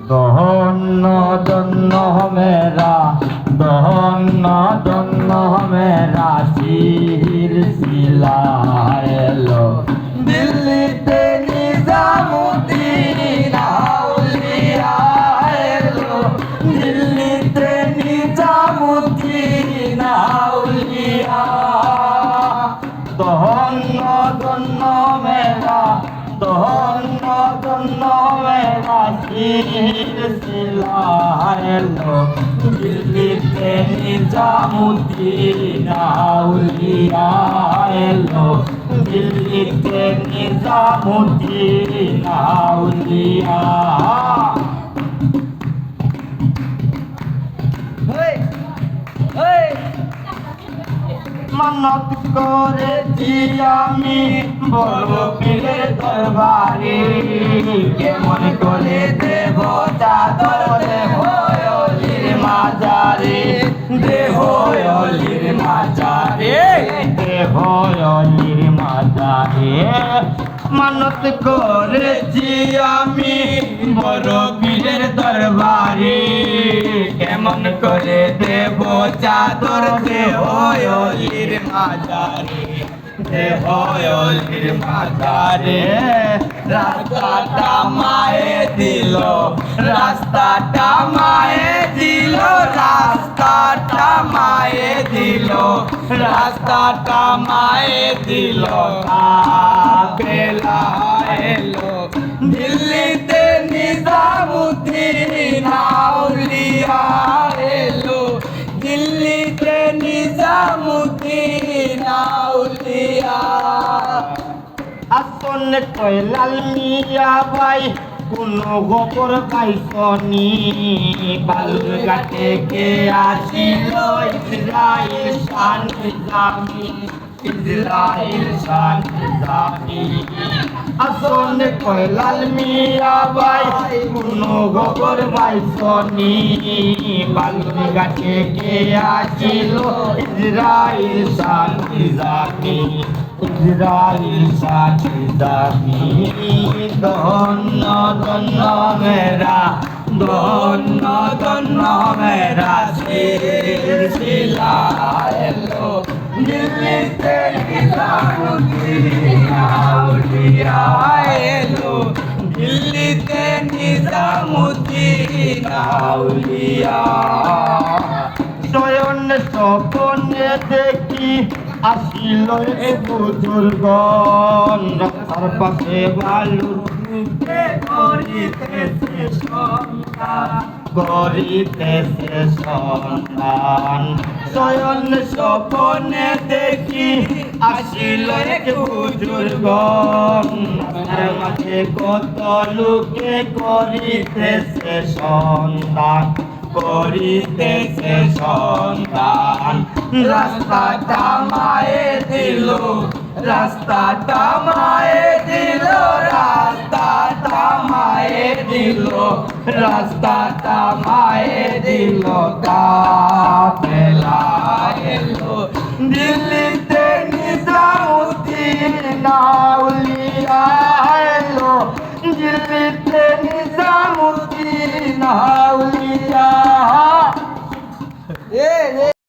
ধন্য ধন্য মেরা ধন্য ধন্য মেরা সিলসিলা এলো দিল্লিতে নিজামুদ্দিন আউলিয়া এলো দিল্লিতে নিজামুদ্দিন আউলিয়া ধন্য ধন্য মেরা ধন্য ধন্য মেরা সিলসিলা এলো দিল্লিতে নিজামুদ্দিন আউলিয়া এলো দিল্লিতে নিজামুদ্দিন আউলিয়া মানত করেছি আমি বড় পীরের দরবারে কেমন করে দেব চাদর দেহ অলির মাজারে দেহ অলির মাজারে দেহ অলির মাজারে মানত করেছি আমি বড় পীরের দরবারে কেমন করে দেব চাদর দেহ অলির মাজারে দেহ অলির মাজারে রাস্তাটা মায়ে দিল রাস্তাটা মায়ে দিল রাস্তাটা মায়ে দিল রাস্তাটা মায়ে দিল কাফেলা এলো দিল্লিতে নিজামুদ্দিন আউলিয়া এলো দিল্লিতে নিজামুদ্দিন আউলিয়া আসন কইলাল মিয়া ভাই কোনো গোবর পাইছনি বালুর ঘাটে কে আসিল ইসরাইল শান নিজামি ইসরাইল শান নিজামি আসন কইলাল মিয়া ভাই কোনো গোবর পাইছনি বালুর ঘাটে কে আসিল ইসরাইল শান নিজামি ইসরাইল শান নিজামি ধন্য ধন্য মেরা ধন্য ধন্য মেরা সিলসিলা এলো দিল্লিতে নিজামুদ্দিন আউলিয়া এলো দিল্লিতে নিজামুদ্দিন আউলিয়া শয়ন স্বপ্নে দেখি আসিল বুজুর্গন রাস্তার পাশে বালুর করিতেছে সন্ধান শয়ন স্বপ্নে দেখি আসিল বুজুর্গন রাস্তার মাঝে কত লোকে করিতেছে সন্ধান করিতেছে সন্ধান রাস্তাটা মায়ে দিল রাস্তাটা মায়ে দিল রাস্তাটা মায়ে দিল রাস্তাটা মায়ে দিল কাফেলা এলো দিল্লিতে নিজামুদ্দিন আউলিয়া এলো দিল্লিতে নিজামুদ্দিন আউলিয়া